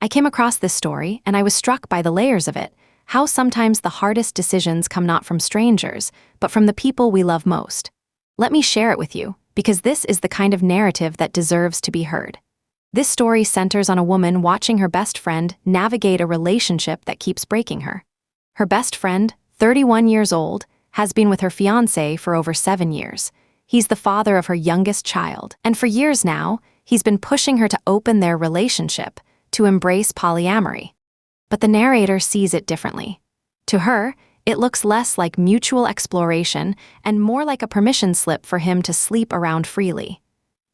I came across this story and I was struck by the layers of it, how sometimes the hardest decisions come not from strangers, but from the people we love most. Let me share it with you, because this is the kind of narrative that deserves to be heard. This story centers on a woman watching her best friend navigate a relationship that keeps breaking her. Her best friend, 31 years old, has been with her fiancé for over 7 years. He's the father of her youngest child, and for years now, he's been pushing her to open their relationship, to embrace polyamory. But the narrator sees it differently. To her, it looks less like mutual exploration and more like a permission slip for him to sleep around freely.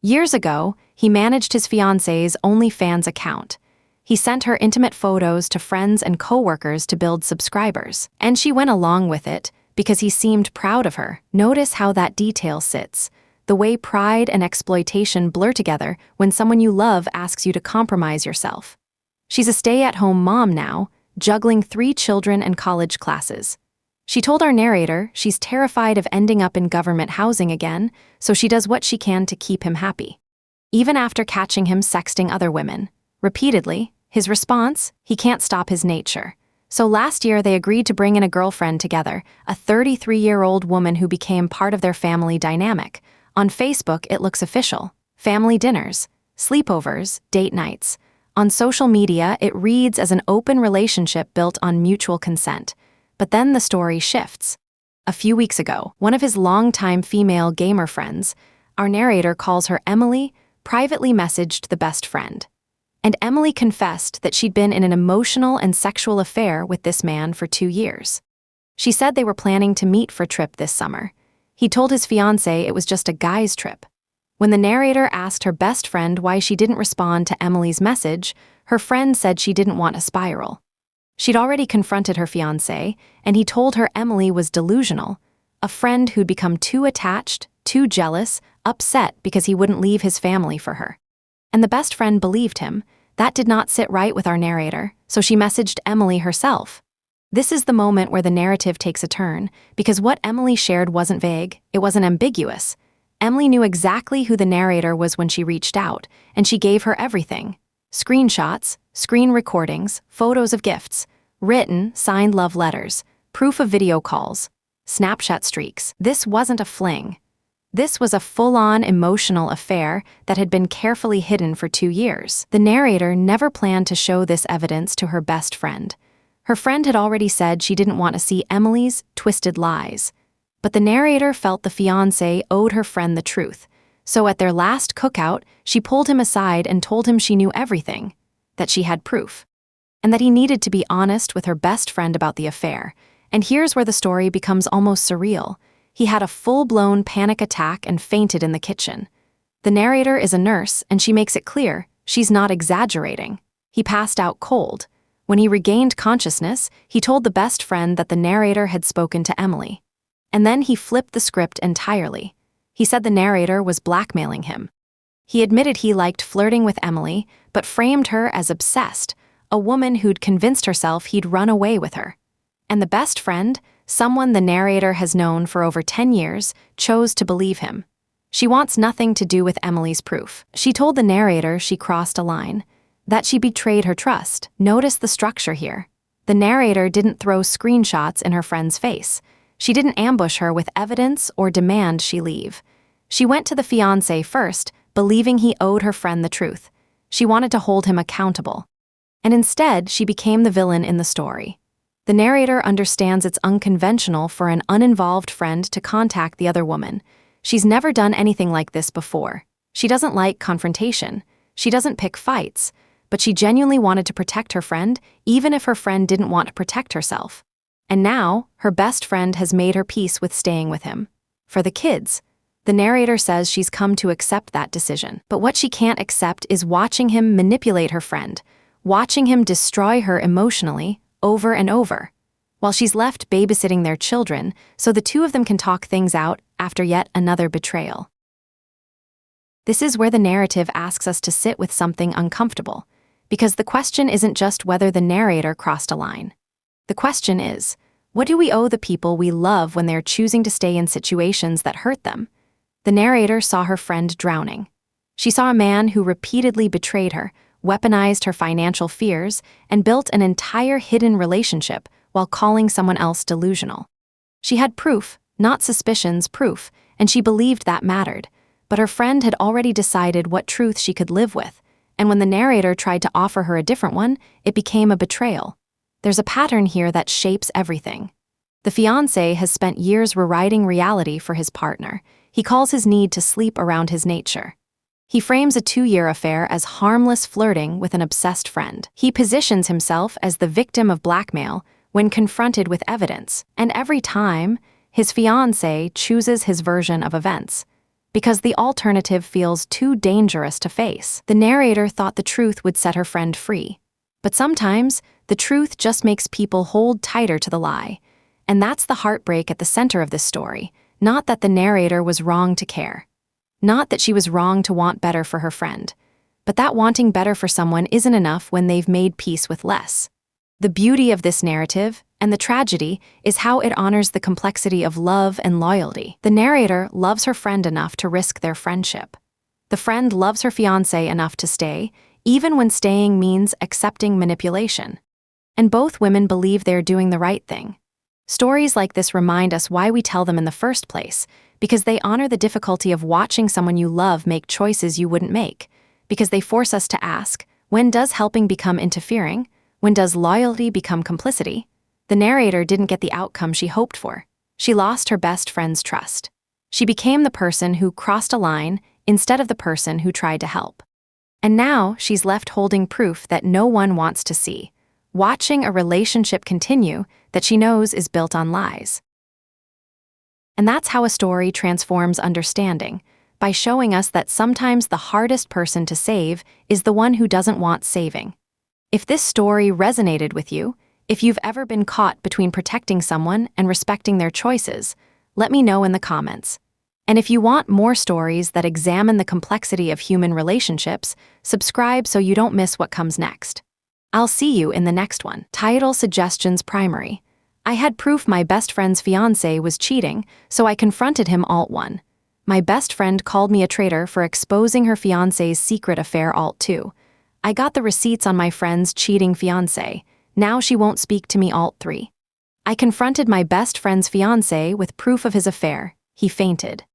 Years ago, he managed his fiancée's OnlyFans account. He sent her intimate photos to friends and coworkers to build subscribers, and she went along with it because he seemed proud of her. Notice how that detail sits, the way pride and exploitation blur together when someone you love asks you to compromise yourself. She's a stay-at-home mom now, juggling 3 children and college classes. She told our narrator she's terrified of ending up in government housing again, so she does what she can to keep him happy. Even after catching him sexting other women, repeatedly, his response, he can't stop his nature. So last year they agreed to bring in a girlfriend together, a 33-year-old woman who became part of their family dynamic. On Facebook, it looks official. Family dinners, sleepovers, date nights. On social media, it reads as an open relationship built on mutual consent. But then the story shifts. A few weeks ago, one of his longtime female gamer friends, our narrator calls her Emily, privately messaged the best friend. And Emily confessed that she'd been in an emotional and sexual affair with this man for 2 years. She said they were planning to meet for a trip this summer. He told his fiancé it was just a guy's trip. When the narrator asked her best friend why she didn't respond to Emily's message, her friend said she didn't want a spiral. She'd already confronted her fiancé, and he told her Emily was delusional, a friend who'd become too attached, too jealous, upset because he wouldn't leave his family for her. And the best friend believed him. That did not sit right with our narrator, so she messaged Emily herself. This is the moment where the narrative takes a turn, because what Emily shared wasn't vague, it wasn't ambiguous. Emily knew exactly who the narrator was when she reached out, and she gave her everything. Screenshots, screen recordings, photos of gifts, written, signed love letters, proof of video calls, Snapchat streaks. This wasn't a fling. This was a full-on emotional affair that had been carefully hidden for 2 years. The narrator never planned to show this evidence to her best friend. Her friend had already said she didn't want to see Emily's twisted lies. But the narrator felt the fiancé owed her friend the truth. So at their last cookout, she pulled him aside and told him she knew everything, that she had proof, and that he needed to be honest with her best friend about the affair. And here's where the story becomes almost surreal. He had a full-blown panic attack and fainted in the kitchen. The narrator is a nurse, and she makes it clear she's not exaggerating. He passed out cold. When he regained consciousness, he told the best friend that the narrator had spoken to Emily. And then he flipped the script entirely. He said the narrator was blackmailing him. He admitted he liked flirting with Emily, but framed her as obsessed, a woman who'd convinced herself he'd run away with her. And the best friend, someone the narrator has known for over 10 years, chose to believe him. She wants nothing to do with Emily's proof. She told the narrator she crossed a line, that she betrayed her trust. Notice the structure here. The narrator didn't throw screenshots in her friend's face. She didn't ambush her with evidence or demand she leave. She went to the fiancé first, believing he owed her friend the truth. She wanted to hold him accountable. And instead, she became the villain in the story. The narrator understands it's unconventional for an uninvolved friend to contact the other woman. She's never done anything like this before. She doesn't like confrontation. She doesn't pick fights. But she genuinely wanted to protect her friend, even if her friend didn't want to protect herself. And now, her best friend has made her peace with staying with him. For the kids, the narrator says she's come to accept that decision. But what she can't accept is watching him manipulate her friend, watching him destroy her emotionally, over and over, while she's left babysitting their children so the two of them can talk things out after yet another betrayal. This is where the narrative asks us to sit with something uncomfortable, because the question isn't just whether the narrator crossed a line. The question is, what do we owe the people we love when they're choosing to stay in situations that hurt them? The narrator saw her friend drowning. She saw a man who repeatedly betrayed her, weaponized her financial fears, and built an entire hidden relationship while calling someone else delusional. She had proof, not suspicions, proof, and she believed that mattered. But her friend had already decided what truth she could live with, and when the narrator tried to offer her a different one, it became a betrayal. There's a pattern here that shapes everything. The fiancé has spent years rewriting reality for his partner. He calls his need to sleep around his nature. He frames a 2-year affair as harmless flirting with an obsessed friend. He positions himself as the victim of blackmail when confronted with evidence, and every time, his fiancée chooses his version of events, because the alternative feels too dangerous to face. The narrator thought the truth would set her friend free. But sometimes, the truth just makes people hold tighter to the lie. And that's the heartbreak at the center of this story, not that the narrator was wrong to care. Not that she was wrong to want better for her friend, but that wanting better for someone isn't enough when they've made peace with less. The beauty of this narrative, and the tragedy, is how it honors the complexity of love and loyalty. The narrator loves her friend enough to risk their friendship. The friend loves her fiancé enough to stay, even when staying means accepting manipulation. And both women believe they're doing the right thing. Stories like this remind us why we tell them in the first place, because they honor the difficulty of watching someone you love make choices you wouldn't make, because they force us to ask, when does helping become interfering? When does loyalty become complicity? The narrator didn't get the outcome she hoped for. She lost her best friend's trust. She became the person who crossed a line instead of the person who tried to help. And now she's left holding proof that no one wants to see, watching a relationship continue that she knows is built on lies. And that's how a story transforms understanding, by showing us that sometimes the hardest person to save is the one who doesn't want saving. If this story resonated with you, if you've ever been caught between protecting someone and respecting their choices, let me know in the comments. And if you want more stories that examine the complexity of human relationships, subscribe so you don't miss what comes next. I'll see you in the next one. Title suggestions primary. I had proof my best friend's fiancé was cheating, so I confronted him. Alt 1. My best friend called me a traitor for exposing her fiancé's secret affair. Alt 2. I got the receipts on my friend's cheating fiancé. Now she won't speak to me. Alt 3. I confronted my best friend's fiancé with proof of his affair. He fainted.